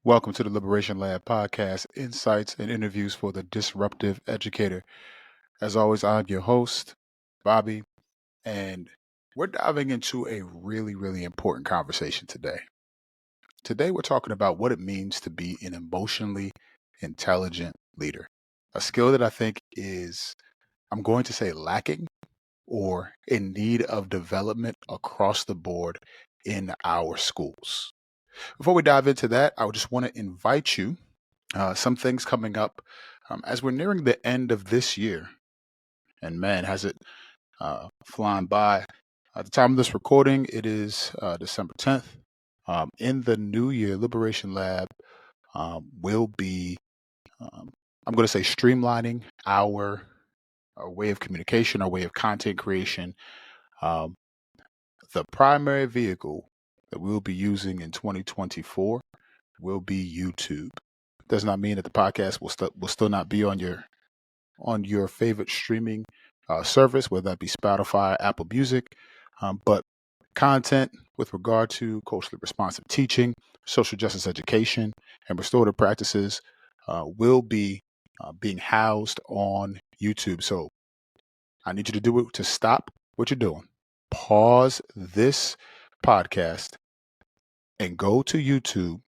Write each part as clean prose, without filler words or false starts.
Welcome to the Liberation Lab podcast, insights and interviews for the disruptive educator. As always, I'm your host, Bobby, and we're diving into a really important conversation today. Today, we're talking about what it means to be an emotionally intelligent leader, a skill that I think is, I'm going to say, lacking or in need of development across the board in our schools. Before we dive into that, I just want to invite you some things coming up as we're nearing the end of this year. And man, has it flown by. At the time of this recording, it is December 10th. In the new year, Liberation Lab will be, I'm going to say, streamlining our way of communication, our way of content creation. Um, the primary vehicle that we will be using in 2024 will be YouTube. Does not mean that the podcast will still not be on your favorite streaming service, whether that be Spotify, Apple Music, but content with regard to culturally responsive teaching, social justice education, and restorative practices will be being housed on YouTube. So I need you to do it to stop what you're doing. Pause this podcast and go to YouTube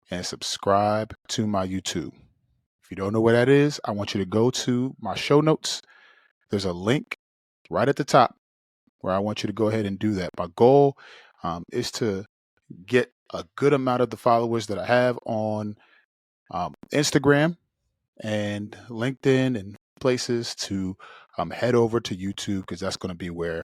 and subscribe to my YouTube. If you don't know where that is, I want you to go to my show notes. There's a link right at the top where I want you to go ahead and do that. My goal is to get a good amount of the followers that I have on Instagram and LinkedIn and places to head over to YouTube because that's going to be where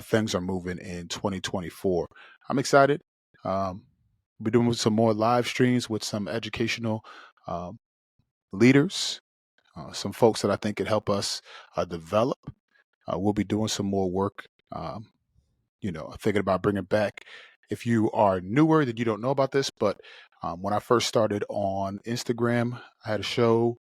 things are moving in 2024. I'm excited. We're doing some more live streams with some educational leaders, some folks that I think could help us develop. We'll be doing some more work, thinking about bringing back. If you are newer, that you don't know about this, but when I first started on Instagram, I had a show,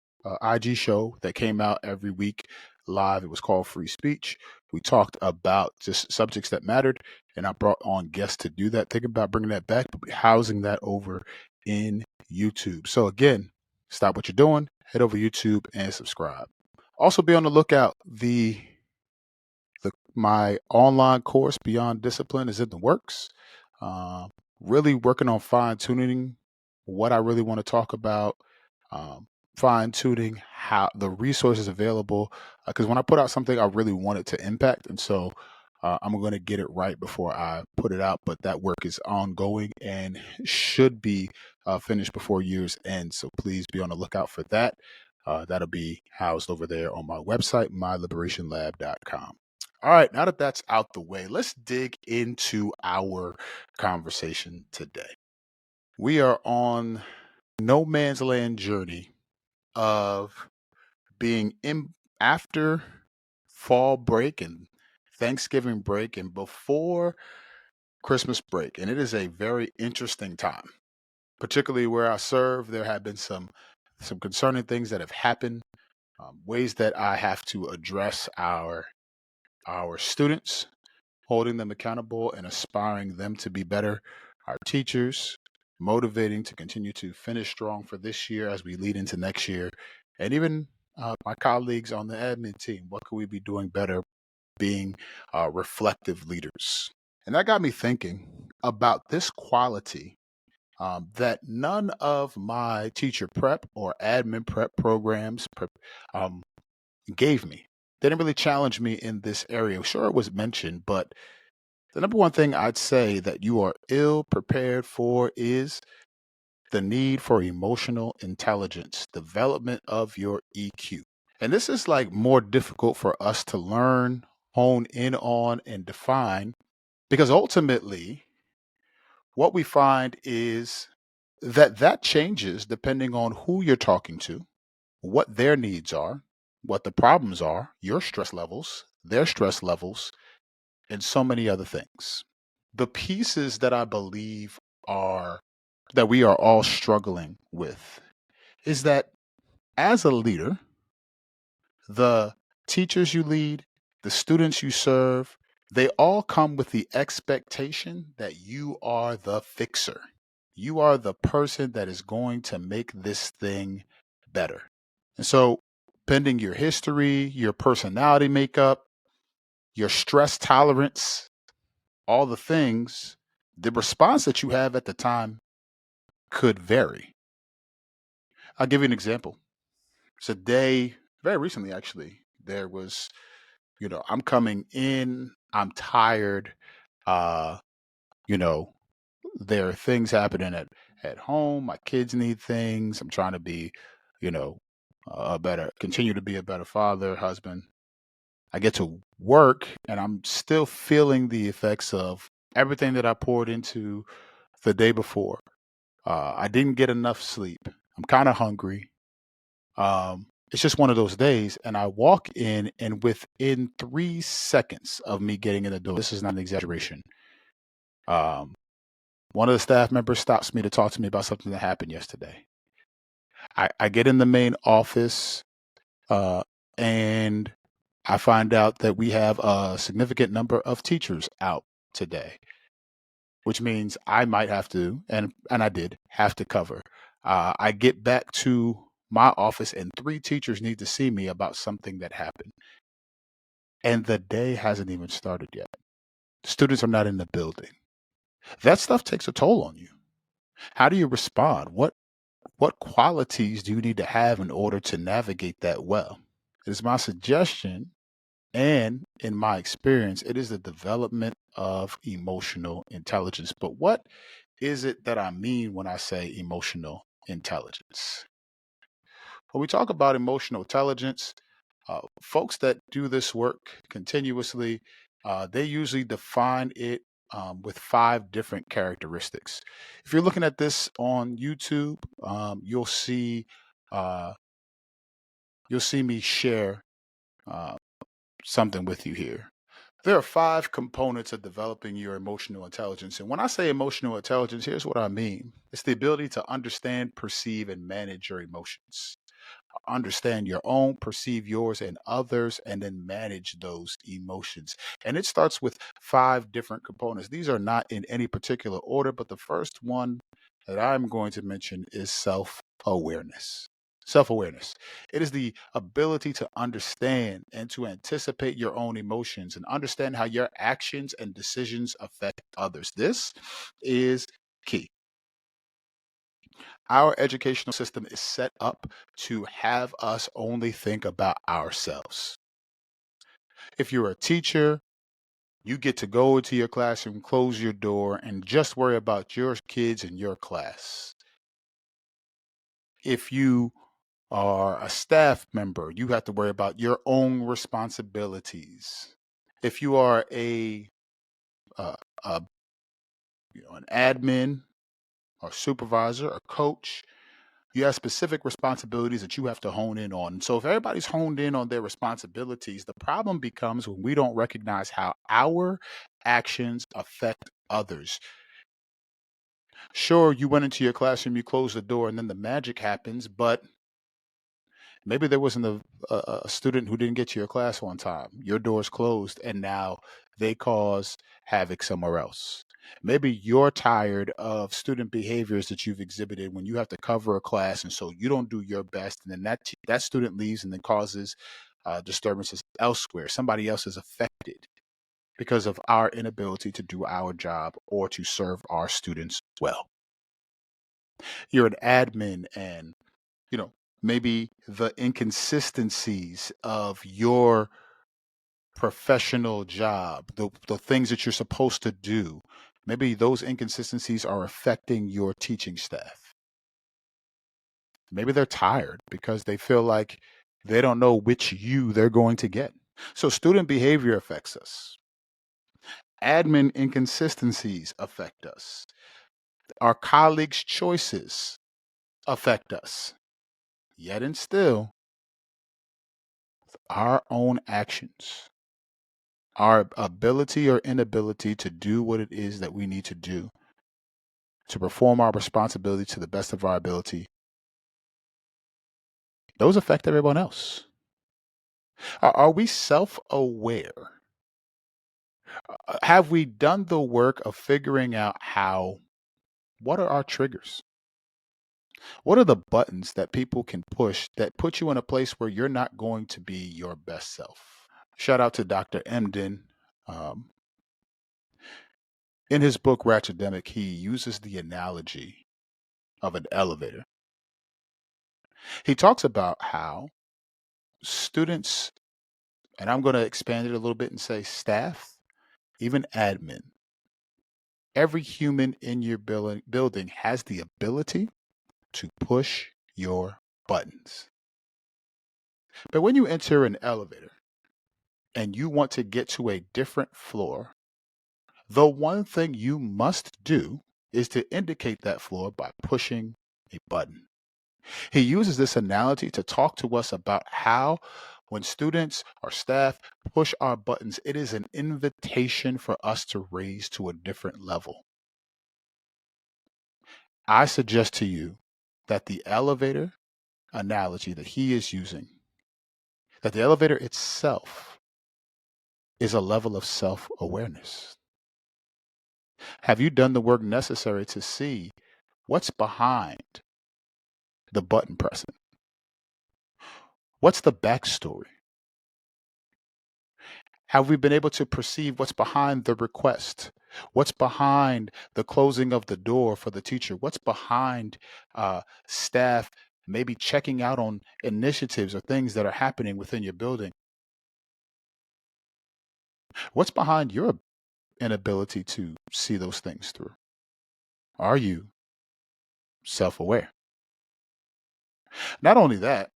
IG show that came out every week live. It was called Free Speech. We talked about just subjects that mattered, and I brought on guests to do that. Thinking about bringing that back, but housing that over in YouTube. So again, stop what you're doing, head over to YouTube and subscribe. Also, be on the lookout. My online course, Beyond Discipline, is in the works. Really working on fine tuning what I really want to talk about, fine tuning how the resources available. Because when I put out something, I really want it to impact, and so I'm going to get it right before I put it out. But that work is ongoing and should be finished before year's end. So please be on the lookout for that. That'll be housed over there on my website, myliberationlab.com. All right, now that that's out the way, let's dig into our conversation today. We are on no man's land journey of being in after fall break and Thanksgiving break and before Christmas break. And it is a very interesting time, particularly where I serve. There have been some concerning things that have happened, ways that I have to address our students, holding them accountable and aspiring them to be better, our teachers, motivating to continue to finish strong for this year as we lead into next year, and even my colleagues on the admin team. What could we be doing better being reflective leaders? And that got me thinking about this quality that none of my teacher prep or admin prep programs um, gave me. They didn't really challenge me in this area. Sure, it was mentioned, but the number one thing I'd say that you are ill prepared for is the need for emotional intelligence, development of your EQ. And this is like more difficult for us to learn, hone in on, and define because ultimately what we find is that changes depending on who you're talking to, what their needs are, what the problems are, your stress levels, their stress levels, and so many other things. The pieces that I believe are that we are all struggling with is that as a leader, the teachers you lead, the students you serve, they all come with the expectation that you are the fixer. You are the person that is going to make this thing better. And so, pending your history, your personality makeup, your stress tolerance, all the things, the response that you have at the time could vary. I'll give you an example. Today, very recently actually, there was, I'm coming in, I'm tired, uh, you know, there are things happening at home, my kids need things, I'm trying to be, you know, continue to be a better father, husband. I get to work and I'm still feeling the effects of everything that I poured into the day before. I didn't get enough sleep. I'm kind of hungry. It's just one of those days. And I walk in, and within 3 seconds of me getting in the door, this is not an exaggeration. Um, One of the staff members stops me to talk to me about something that happened yesterday. I get in the main office, uh, and I find out that we have a significant number of teachers out today, which means I might have to, and I did have to cover. I get back to my office, and three teachers need to see me about something that happened, and the day hasn't even started yet. Students are not in the building. That stuff takes a toll on you. How do you respond? What qualities do you need to have in order to navigate that well? It is my suggestion, and in my experience, it is the development of emotional intelligence. But what is it that I mean when I say emotional intelligence? When we talk about emotional intelligence, folks that do this work continuously, they usually define it with five different characteristics. If you're looking at this on YouTube, uh, you'll see me share uh, something with you here. There are five components of developing your emotional intelligence. And when I say emotional intelligence, here's what I mean. It's the ability to understand, perceive, and manage your emotions. Understand your own, perceive yours and others, and then manage those emotions. And it starts with five different components. These are not in any particular order, but the first one that I'm going to mention is self awareness. Self awareness. It is the ability to understand and to anticipate your own emotions and understand how your actions and decisions affect others. This is key. Our educational system is set up to have us only think about ourselves. If you're a teacher, you get to go into your classroom, close your door, and just worry about your kids and your class. If you are a staff member, you have to worry about your own responsibilities. If you are uh, a an admin or supervisor or coach, you have specific responsibilities that you have to hone in on. So if everybody's honed in on their responsibilities, the problem becomes when we don't recognize how our actions affect others. Sure, you went into your classroom, you closed the door, and then the magic happens, but maybe there wasn't a student who didn't get to your class on time. Your door's closed, and now they cause havoc somewhere else. Maybe you're tired of student behaviors that you've exhibited when you have to cover a class, and so you don't do your best, and then that student leaves and then causes disturbances elsewhere. Somebody else is affected because of our inability to do our job or to serve our students well. You're an admin, and you know, maybe the inconsistencies of your professional job, the things that you're supposed to do, maybe those inconsistencies are affecting your teaching staff. Maybe they're tired because they feel like they don't know which you they're going to get. So student behavior affects us. Admin inconsistencies affect us. Our colleagues' choices affect us. Yet and still, our own actions, our ability or inability to do what it is that we need to do to perform our responsibility to the best of our ability, those affect everyone else. Are we self aware? Have we done the work of figuring out how What are our triggers? What are the buttons that people can push that put you in a place where you're not going to be your best self? Shout out to Dr. Emden. Um, in his book Ratchetdemic, he uses the analogy of an elevator. He talks about how students, and I'm going to expand it a little bit and say staff, even admin, every human in your building has the ability to push your buttons. But when you enter an elevator and you want to get to a different floor, the one thing you must do is to indicate that floor by pushing a button. He uses this analogy to talk to us about how when students or staff push our buttons, it is an invitation for us to raise to a different level. I suggest to you that the elevator analogy that he is using, that the elevator itself is a level of self-awareness. Have you done the work necessary to see what's behind the button pressing? What's the backstory? Have we been able to perceive what's behind the request? What's behind the closing of the door for the teacher? What's behind staff maybe checking out on initiatives or things that are happening within your building? What's behind your inability to see those things through? Are you self aware? Not only that,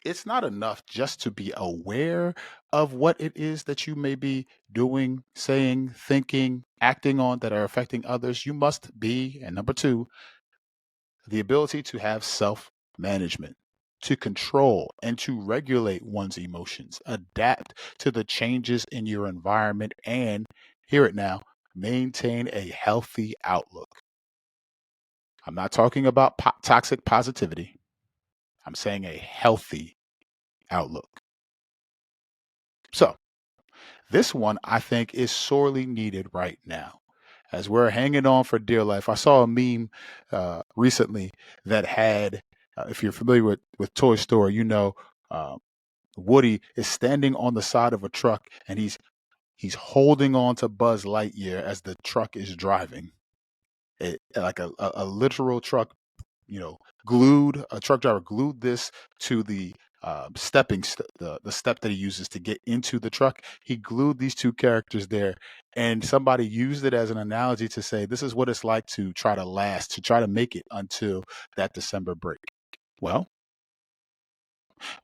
it's not enough just to be aware of what it is that you may be doing, saying, thinking, acting on that are affecting others. You must be, and number two, the ability to have self management, to control and to regulate one's emotions, adapt to the changes in your environment, and hear it now, maintain a healthy outlook. I'm not talking about toxic positivity. I'm saying a healthy outlook. So, this one I think is sorely needed right now as we're hanging on for dear life. I saw a meme recently that had, if you're familiar with Toy Story, you know, uh, Woody is standing on the side of a truck and he's holding on to Buzz Lightyear as the truck is driving. Like a literal truck, glued, a truck driver glued this to the the step that he uses to get into the truck. He glued these two characters there, and somebody used it as an analogy to say this is what it's like to try to last, to try to make it until that December break. Well,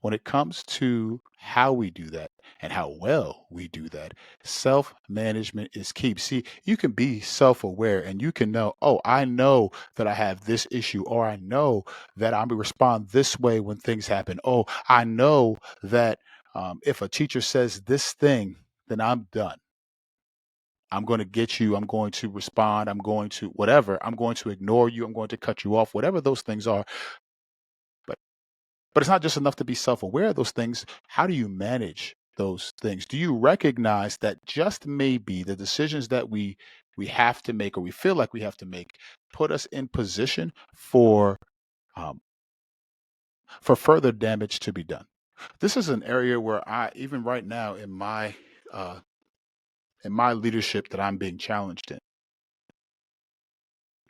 when it comes to how we do that and how well we do that, self management is key. See, you can be self aware and you can know, oh, I know that I have this issue, or I know that I'm going to respond this way when things happen. Oh, I know that if a teacher says this thing, then I'm done. I'm going to get you. I'm going to respond. I'm going to whatever. I'm going to ignore you. I'm going to cut you off, whatever those things are. But it's not just enough to be self-aware of those things. How do you manage those things? Do you recognize that just maybe the decisions that we have to make, or we feel like we have to make, put us in position um, for further damage to be done? This is an area where I, even right now uh, in my leadership, that I'm being challenged in.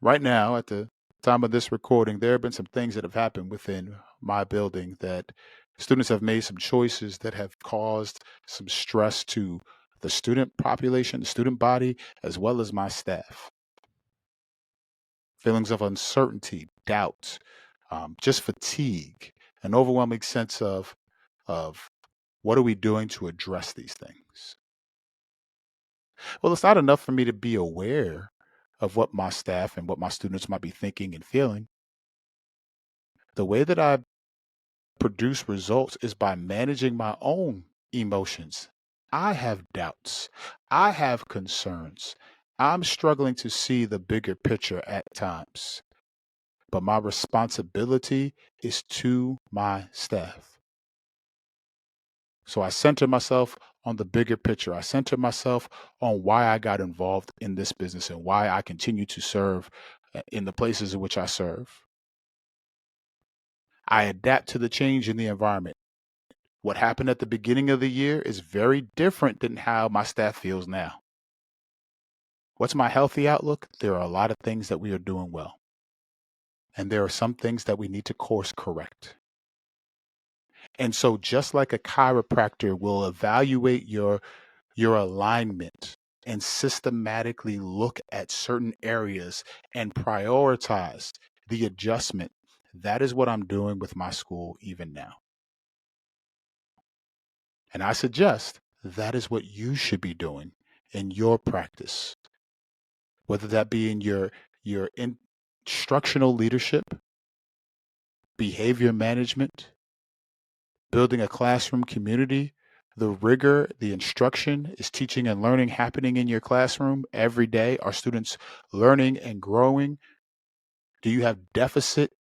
Right now, at the time of this recording, there have been some things that have happened within my building that students have made some choices that have caused some stress to the student population, the student body, as well as my staff. Feelings of uncertainty, doubt, just fatigue, an overwhelming sense of what are we doing to address these things? Well, it's not enough for me to be aware of what my staff and what my students might be thinking and feeling. The way that I produce results is by managing my own emotions. I have doubts. I have concerns. I'm struggling to see the bigger picture at times, but my responsibility is to my staff. So I center myself on the bigger picture. I center myself on why I got involved in this business and why I continue to serve in the places in which I serve. I adapt to the change in the environment. What happened at the beginning of the year is very different than how my staff feels now. What's my healthy outlook? There are a lot of things that we are doing well, and there are some things that we need to course correct. And so just like a chiropractor will evaluate your alignment and systematically look at certain areas and prioritize the adjustment, that is what I'm doing with my school even now. And I suggest that is what you should be doing in your practice, whether that be in your instructional leadership, behavior management, building a classroom community. The rigor, the instruction is teaching and learning happening in your classroom every day. Are students learning and growing? Do you have deficit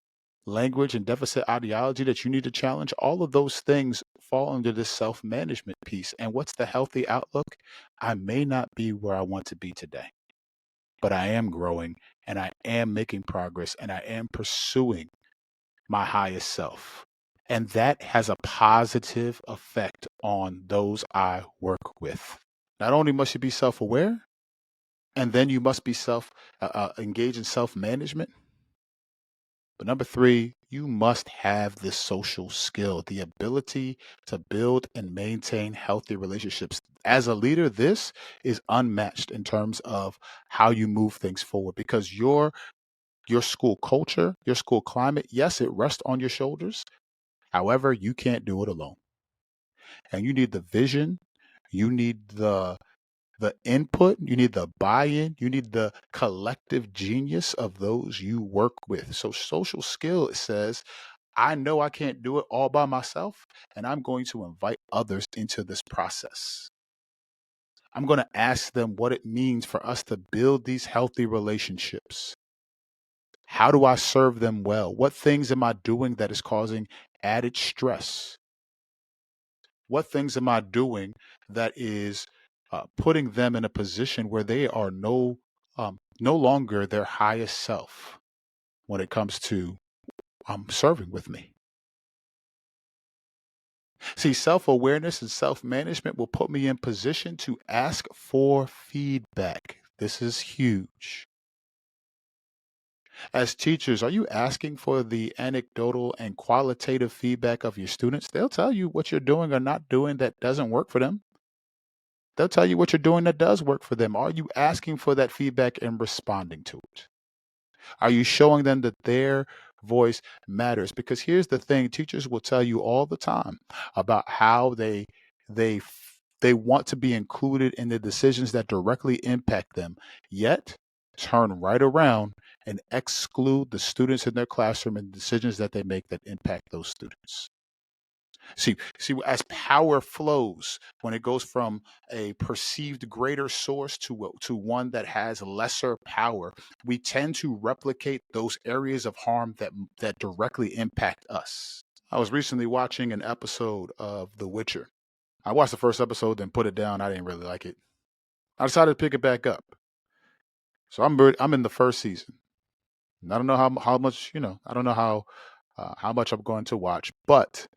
language and deficit ideology that you need to challenge? All of those things fall under this self management piece. And what's the healthy outlook? I may not be where I want to be today, but I am growing and I am making progress and I am pursuing my highest self. And that has a positive effect on those I work with. Not only must you be self aware, and then you must be engage in self management. But number three, you must have this social skill, the ability to build and maintain healthy relationships. As a leader, this is unmatched in terms of how you move things forward because your school culture, your school climate, yes, it rests on your shoulders. However, you can't do it alone. And you need the vision, you need the input, you need the buy-in, you need the collective genius of those you work with. So social skill says, I know I can't do it all by myself, and I'm going to invite others into this process. I'm going to ask them what it means for us to build these healthy relationships. How do I serve them well? What things am I doing that is causing added stress? What things am I doing that is putting them in a position where they are no longer their highest self when it comes to serving with me? See, self awareness and self management will put me in position to ask for feedback. This is huge. As teachers, are you asking for the anecdotal and qualitative feedback of your students? They'll tell you what you're doing or not doing that doesn't work for them. They'll tell you what you're doing that does work for them. Are you asking for that feedback and responding to it? Are you showing them that their voice matters? Because here's the thing, teachers will tell you all the time about how they they want to be included in the decisions that directly impact them, yet turn right around and exclude the students in their classroom and decisions that they make that impact those students. See, as power flows, when it goes from a perceived greater source to one that has lesser power, we tend to replicate those areas of harm that directly impact us. I was recently watching an episode of The Witcher. I watched the first episode, then put it down. I didn't really like it. I decided to pick it back up. So I'm in the first season. And I don't know how much I don't know how much I'm going to watch, but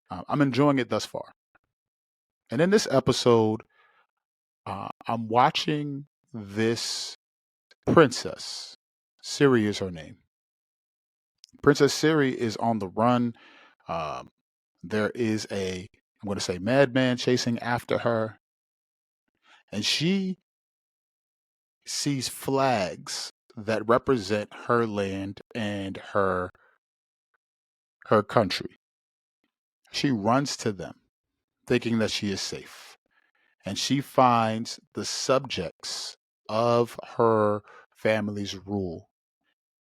I'm enjoying it thus far. And in this episode, I'm watching this princess. Siri is her name. Princess Siri is on the run. Um, there is I'm going to say, madman chasing after her, and she sees flags that represent her land and her country. She runs to them, thinking that she is safe, and she finds the subjects of her family's rule,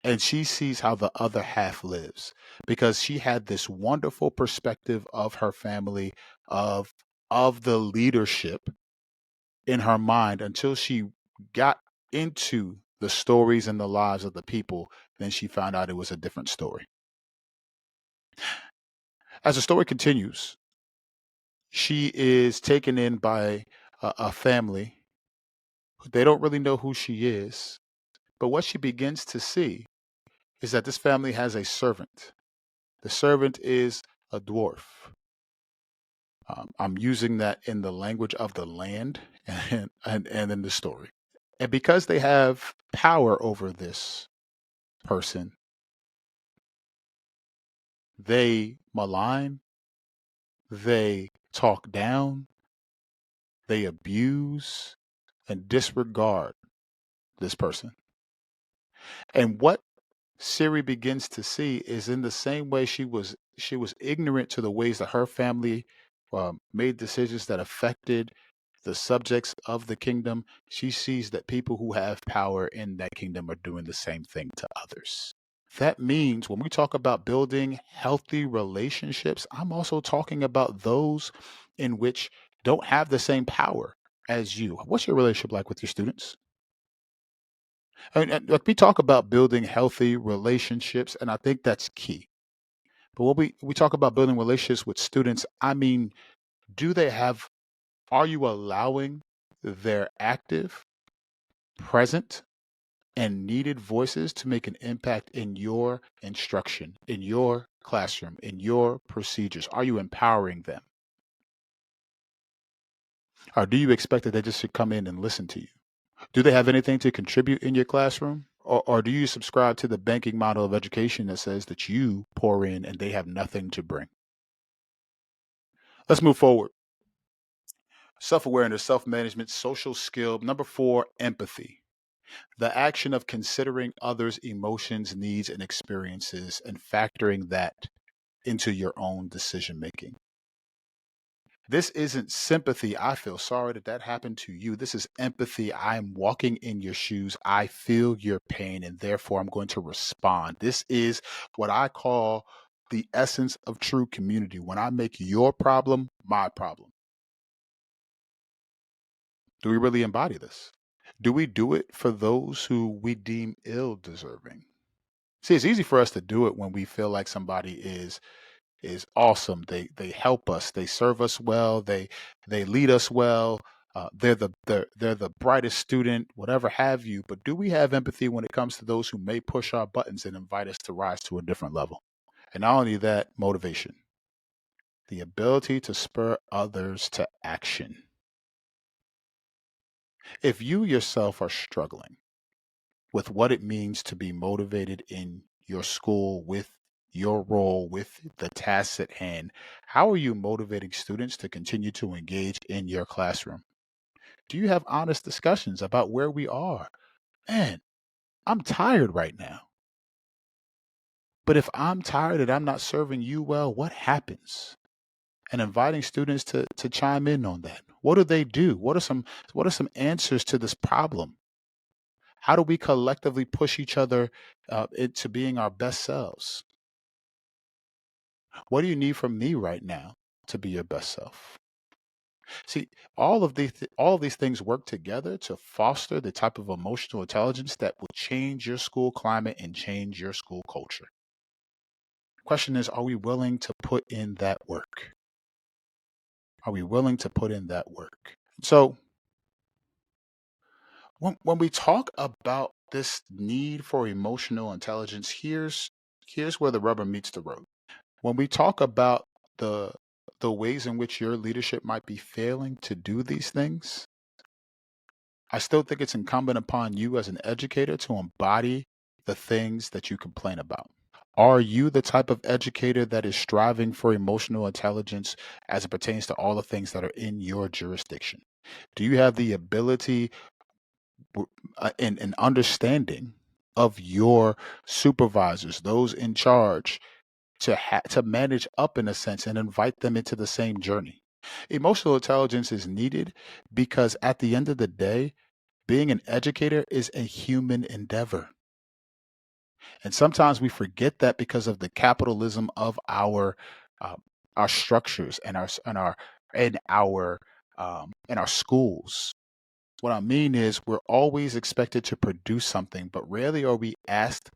and she sees how the other half lives because she had this wonderful perspective of her family, of the leadership in her mind until she got into the stories and the lives of the people. Then she found out it was a different story. As the story continues, she is taken in by a family. They don't really know who she is, But what she begins to see is that this family has a servant. The servant is a dwarf. I'm using that in the language of the land and in the story. And because they have power over this person, they malign, they talk down, they abuse, and disregard this person. And what Siri begins to see is in the same way she was ignorant to the ways that her family made decisions that affected the subjects of the kingdom. She sees that people who have power in that kingdom are doing the same thing to others. That means when we talk about building healthy relationships, I'm also talking about those in which don't have the same power as you. What's your relationship like with your students? And like we talk about building healthy relationships, and I think that's key. But when we talk about building relationships with students, I mean, do they have, are you allowing their active, present, and needed voices to make an impact in your instruction, in your classroom, in your procedures? Are you empowering them? Or do you expect that they just should come in and listen to you? Do they have anything to contribute in your classroom? Or do you subscribe to the banking model of education that says that you pour in and they have nothing to bring? Let's move forward. Self awareness, self management, social skill. Number four, empathy. The action of considering others' emotions, needs, and experiences and factoring that into your own decision making. This isn't sympathy. I feel sorry that that happened to you. This is empathy. I'm walking in your shoes. I feel your pain, and therefore I'm going to respond. This is what I call the essence of true community. When I make your problem my problem. Do we really embody this? Do we do it for those who we deem ill deserving? See, it's easy for us to do it when we feel like somebody is awesome. They help us. They serve us well. They lead us well. They're the brightest student, whatever have you. But do we have empathy when it comes to those who may push our buttons and invite us to rise to a different level? And not only that, motivation, the ability to spur others to action. If you yourself are struggling with what it means to be motivated in your school with your role with the tasks at hand, how are you motivating students to continue to engage in your classroom? Do you have honest discussions about where we are? Man, I'm tired right now. But if I'm tired and I'm not serving you well, what happens? And inviting students to chime in on that. What do they do? What are some answers to this problem? How do we collectively push each other into being our best selves? What do you need from me right now to be your best self? See, all of these things work together to foster the type of emotional intelligence that will change your school climate and change your school culture. Question is, are we willing to put in that work? Are we willing to put in that work? So when we talk about this need for emotional intelligence, here's where the rubber meets the road. When we talk about the the ways in which your leadership might be failing to do these things, I still think it's incumbent upon you as an educator to embody the things that you complain about. Are you the type of educator that is striving for emotional intelligence as it pertains to all the things that are in your jurisdiction? Do you have the ability and understanding of your supervisors, those in charge, to manage up in a sense and invite them into the same journey? Emotional intelligence is needed because at the end of the day, being an educator is a human endeavor. And sometimes we forget that because of the capitalism of uh, our structures and our schools. What I mean is we're always expected to produce something, but rarely are we asked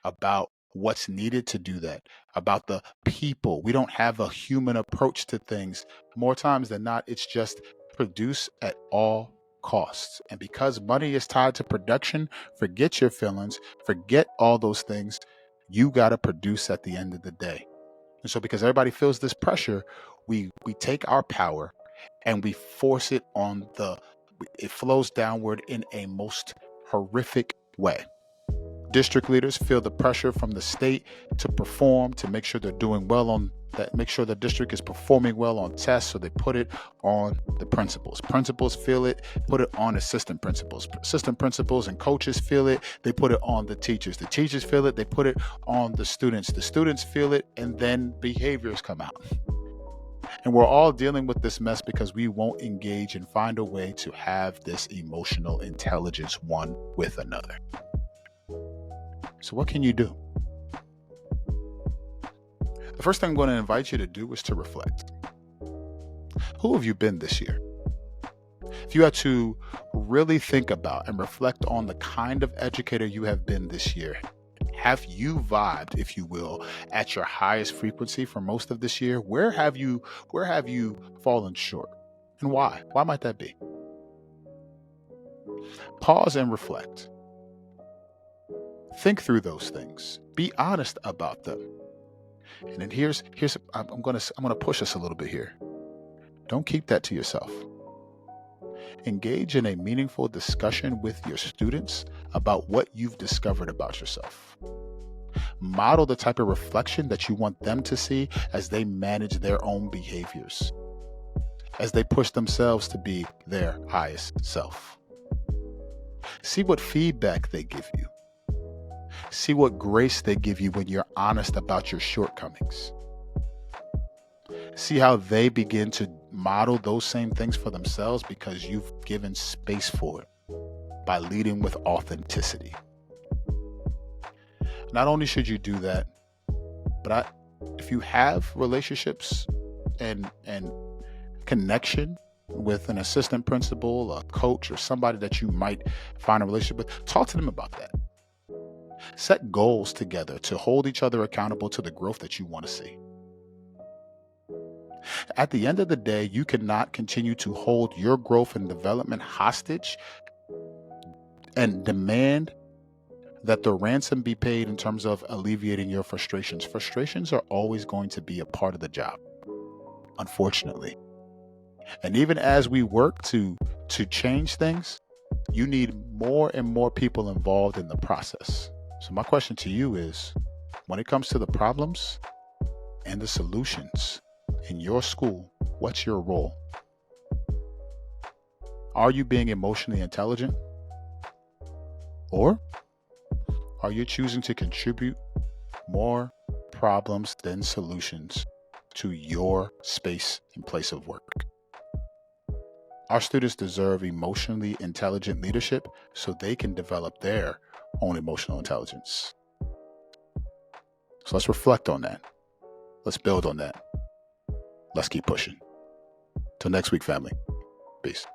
about what's needed to do that, about the people. We don't have a human approach to things. More times than not, it's just produce at all costs. And because money is tied to production, forget your feelings, forget all those things. You got to produce at the end of the day. And so because everybody feels this pressure, we take our power and we force it it flows downward in a most horrific way. District leaders feel the pressure from the state to perform, to make sure they're doing well on that, make sure the district is performing well on tests, so they put it on the principals. Principals feel it, put it on assistant principals. Assistant principals and coaches feel it, they put it on the teachers. The teachers feel it, they put it on the students. The students feel it, and then behaviors come out. And we're all dealing with this mess because we won't engage and find a way to have this emotional intelligence one with another. So what can you do? The first thing I'm going to invite you to do is to reflect. Who have you been this year? If you had to really think about and reflect on the kind of educator you have been this year, have you vibed, if you will, at your highest frequency for most of this year? Where have you fallen short? And why? Why might that be? Pause and reflect. Think through those things. Be honest about them. And then I'm going to push us a little bit here. Don't keep that to yourself. Engage in a meaningful discussion with your students about what you've discovered about yourself. Model the type of reflection that you want them to see as they manage their own behaviors, as they push themselves to be their highest self. See what feedback they give you. See what grace they give you when you're honest about your shortcomings. See how they begin to model those same things for themselves because you've given space for it by leading with authenticity. Not only should you do that, but if you have relationships and connection with an assistant principal, a coach, or somebody that you might find a relationship with, talk to them about that. Set goals together to hold each other accountable to the growth that you want to see. At the end of the day, you cannot continue to hold your growth and development hostage and demand that the ransom be paid in terms of alleviating your frustrations. Frustrations are always going to be a part of the job, unfortunately. And even as we work to change things, you need more and more people involved in the process. So my question to you is, when it comes to the problems and the solutions in your school, what's your role? Are you being emotionally intelligent? Or are you choosing to contribute more problems than solutions to your space and place of work? Our students deserve emotionally intelligent leadership so they can develop their own emotional intelligence. So let's reflect on that. Let's build on that. Let's keep pushing. Till next week, family. Peace.